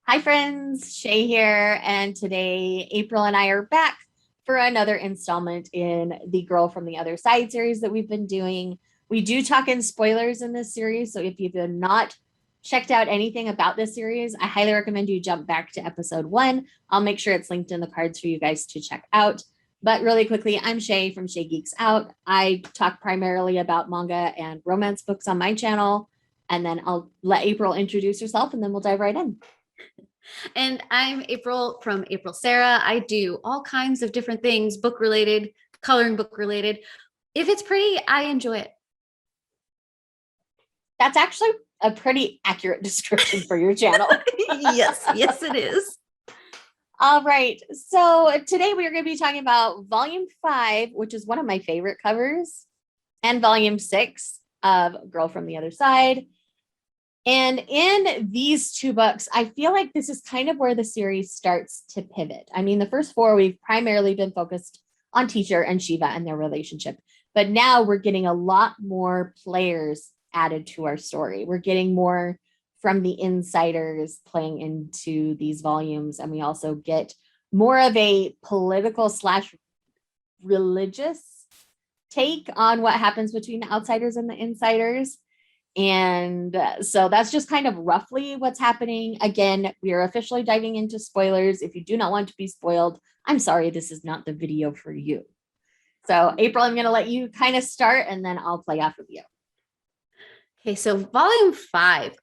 Hi, friends. Shay here. And today, April and I are back for another installment in the Girl from the Other Side series that we've been doing. We do talk in spoilers in this series. So if you've not checked out anything about this series, I highly recommend you jump back to episode one. I'll make sure it's linked in the cards for you guys to check out. But really quickly, I'm Shay from Shay Geeks Out. I talk primarily about manga and romance books on my channel. And then I'll let April introduce herself and then we'll dive right in. And I'm April from April Sarah. I do all kinds of different things, book related, coloring book related. If it's pretty, I enjoy it. That's actually a pretty accurate description for your channel. yes, it is. All right. So today we are going to be talking about volume 5, which is one of my favorite covers, and volume 6 of Girl from the Other Side. And in these two books, I feel like this is kind of where the series starts to pivot. I mean, the first four, we've primarily been focused on Teacher and Shiva and their relationship. But now we're getting a lot more players added to our story. We're getting more from the insiders playing into these volumes. And we also get more of a political slash religious take on what happens between the outsiders and the insiders. And so that's just kind of roughly what's happening. Again, we are officially diving into spoilers. If you do not want to be spoiled, I'm sorry, this is not the video for you. So, April, I'm going to let you kind of start and then I'll play off of you. Okay, so volume 5.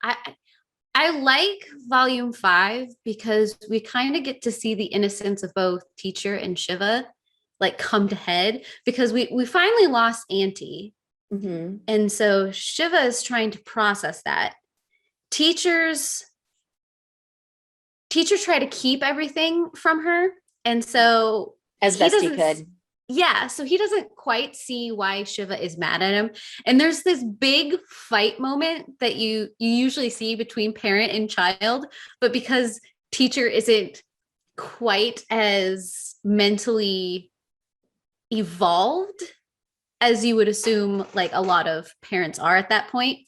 I like volume 5 because we kind of get to see the innocence of both Teacher and Shiva like come to head because we finally lost Auntie. Mm-hmm. And so Shiva is trying to process that. Teachers try to keep everything from her. And so as best he could. Yeah, so he doesn't quite see why Shiva is mad at him. And there's this big fight moment that you usually see between parent and child, but because Teacher isn't quite as mentally evolved as you would assume like a lot of parents are at that point,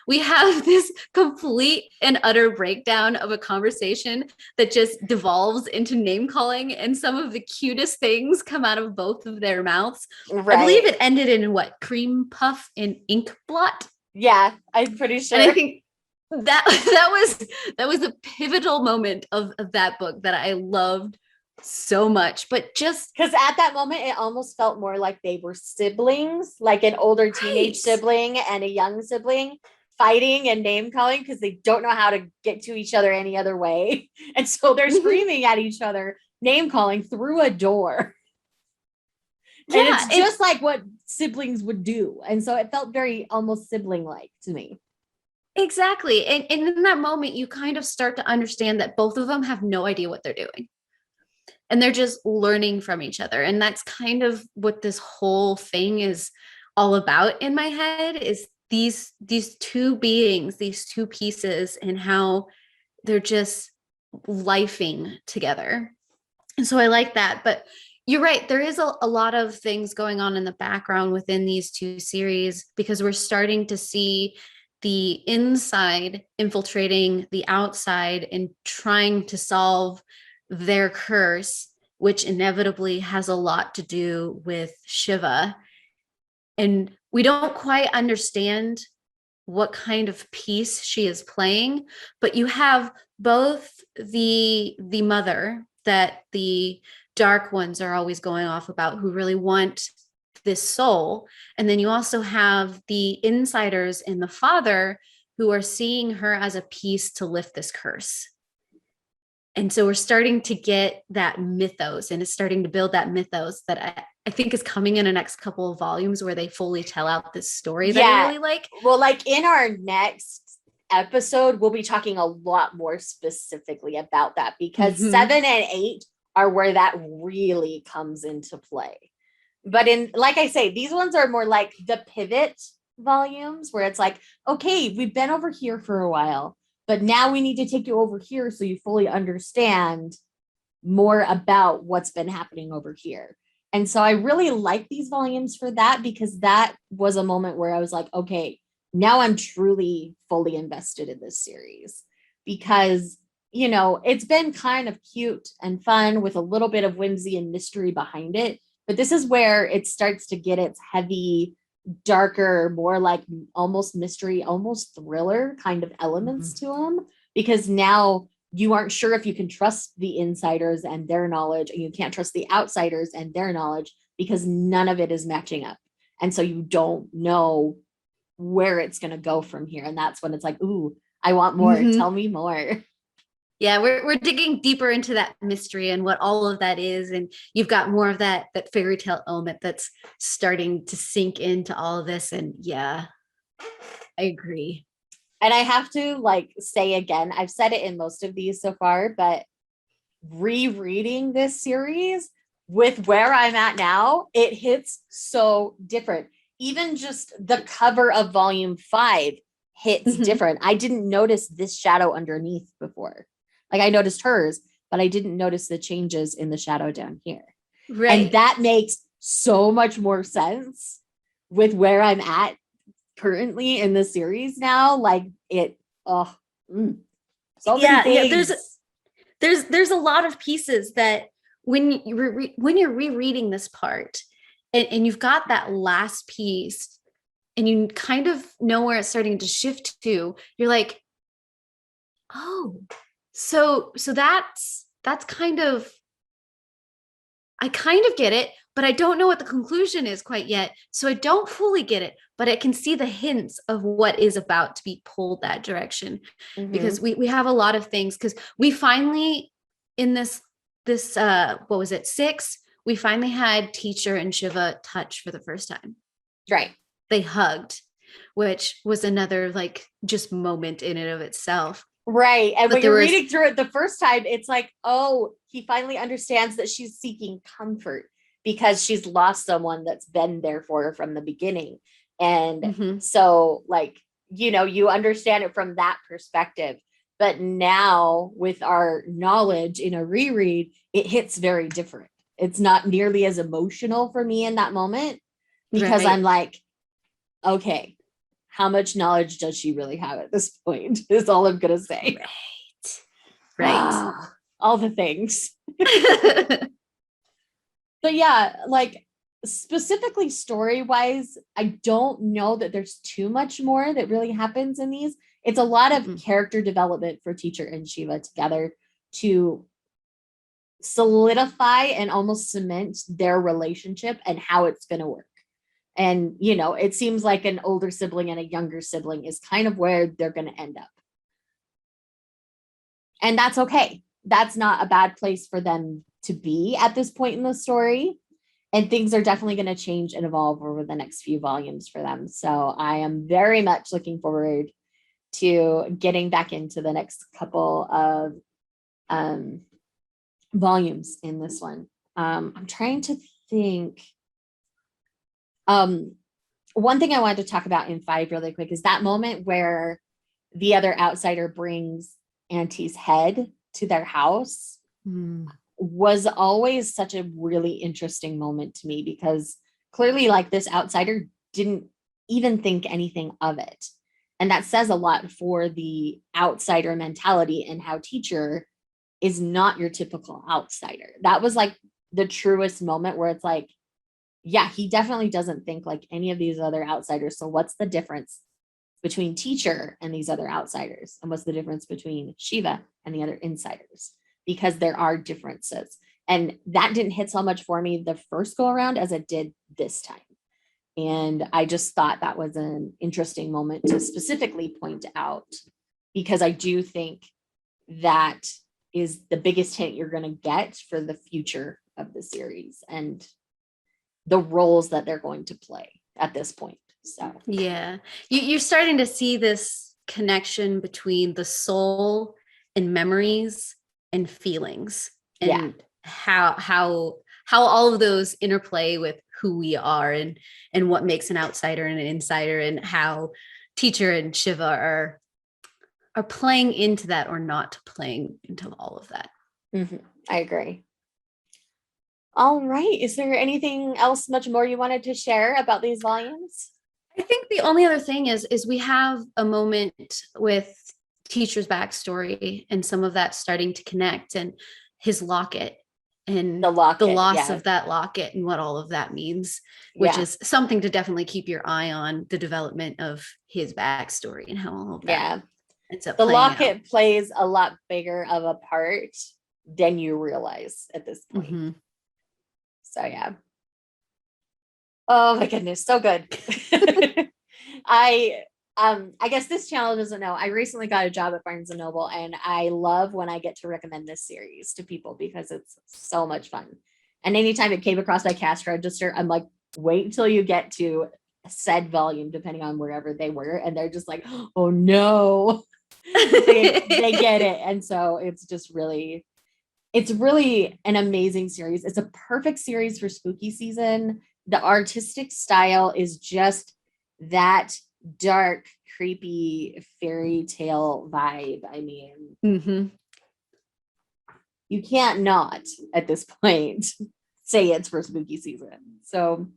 we have this complete and utter breakdown of a conversation that just devolves into name calling, and some of the cutest things come out of both of their mouths. Right. I believe it ended in what, cream puff and ink blot? Yeah, I'm pretty sure. And I think that was a pivotal moment of that book that I loved so much. But just because at that moment it almost felt more like they were siblings, like an older teenage sibling and a young sibling fighting and name calling because they don't know how to get to each other any other way, and so they're screaming at each other, name calling through a door. Yeah, and it's just like what siblings would do, and so it felt very almost sibling like to me. Exactly. And in that moment you kind of start to understand that both of them have no idea what they're doing and they're just learning from each other. And that's kind of what this whole thing is all about in my head, is these two beings, these two pieces, and how they're just lifing together. And so I like that. But you're right, there is a lot of things going on in the background within these two series, because we're starting to see the inside infiltrating the outside and trying to solve their curse, which inevitably has a lot to do with Shiva. And we don't quite understand what kind of piece she is playing, but you have both the mother that the dark ones are always going off about, who really want this soul, and then you also have the insiders and the father who are seeing her as a piece to lift this curse. And so we're starting to get that mythos, and it's starting to build that mythos that I think is coming in the next couple of volumes where they fully tell out this story that I really like. Well, like in our next episode, we'll be talking a lot more specifically about that, because 7 and 8 are where that really comes into play. But in, like I say, these ones are more like the pivot volumes where it's like, okay, we've been over here for a while, but now we need to take you over here so you fully understand more about what's been happening over here. And so I really like these volumes for that, because that was a moment where I was like, okay, now I'm truly fully invested in this series, because you know, it's been kind of cute and fun with a little bit of whimsy and mystery behind it. But this is where it starts to get its heavy, darker, more like almost mystery, almost thriller kind of elements to them. Because now you aren't sure if you can trust the insiders and their knowledge, and you can't trust the outsiders and their knowledge because none of it is matching up. And so you don't know where it's going to go from here. And that's when it's like, ooh, I want more. Tell me more. Yeah, we're digging deeper into that mystery and what all of that is, and you've got more of that fairy tale element that's starting to sink into all of this. And yeah, I agree. And I have to like say again, I've said it in most of these so far, but rereading this series with where I'm at now, it hits so different. Even just the cover of volume 5 hits different. I didn't notice this shadow underneath before. Like I noticed hers, but I didn't notice the changes in the shadow down here. Right. And that makes so much more sense with where I'm at currently in the series now. Like it, so many things. There's a lot of pieces that when you're rereading this part and you've got that last piece and you kind of know where it's starting to shift to, you're like, oh, so that's kind of, I kind of get it, but I don't know what the conclusion is quite yet. So I don't fully get it, but I can see the hints of what is about to be pulled that direction. Because we have a lot of things, because we finally in this what was it, 6, we finally had Teacher and Shiva touch for the first time. Right. They hugged, which was another like just moment in and of itself. Right. And when you're reading through it the first time, it's like, oh, he finally understands that she's seeking comfort because she's lost someone that's been there for her from the beginning. And so like, you know, you understand it from that perspective. But now with our knowledge in a reread, it hits very different. It's not nearly as emotional for me in that moment because I'm like, okay, how much knowledge does she really have at this point is all I'm gonna say. Right. All the things. But yeah, like specifically story-wise, I don't know that there's too much more that really happens in these. It's a lot of character development for Teacher and Shiva together to solidify and almost cement their relationship and how it's going to work. And, you know, it seems like an older sibling and a younger sibling is kind of where they're going to end up. And that's okay. That's not a bad place for them to be at this point in the story. And things are definitely going to change and evolve over the next few volumes for them. So I am very much looking forward to getting back into the next couple of volumes in this one. I'm trying to think. One thing I wanted to talk about in 5 really quick is that moment where the other outsider brings Auntie's head to their house was always such a really interesting moment to me, because clearly like this outsider didn't even think anything of it. And that says a lot for the outsider mentality and how Teacher is not your typical outsider. That was like the truest moment where it's like, yeah, he definitely doesn't think like any of these other outsiders. So what's the difference between Teacher and these other outsiders? And what's the difference between Shiva and the other insiders? Because there are differences. And that didn't hit so much for me the first go around as it did this time. And I just thought that was an interesting moment to specifically point out, because I do think that is the biggest hint you're going to get for the future of the series and the roles that they're going to play at this point. So yeah, you're starting to see this connection between the soul and memories and feelings, and how all of those interplay with who we are and what makes an outsider and an insider, and how Teacher and Shiva are playing into that or not playing into all of that. I agree. All right. Is there anything else much more you wanted to share about these volumes? I think the only other thing is we have a moment with teacher's backstory and some of that starting to connect, and his locket and The locket, the loss yeah. of that locket and what all of that means, which Yeah. is something to definitely keep your eye on, the development of his backstory and how all of that Yeah. ends up The playing out. locket plays a lot bigger of a part than you realize at this point. Mhm. So yeah. Oh my goodness, so good. I guess this channel doesn't know. I recently got a job at Barnes and Noble, and I love when I get to recommend this series to people because it's so much fun. And anytime it came across my cash register, I'm like, wait until you get to said volume, depending on wherever they were, and they're just like, oh no. They get it. And so it's really an amazing series. It's a perfect series for spooky season. The artistic style is just that dark, creepy fairy tale vibe. I mean, Mhm. you can't not at this point say it's for spooky season. So,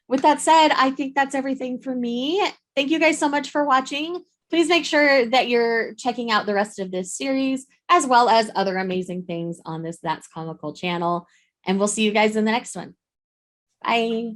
with that said, I think that's everything for me. Thank you guys so much for watching. Please make sure that you're checking out the rest of this series, as well as other amazing things on this That's Comical channel. And we'll see you guys in the next one. Bye.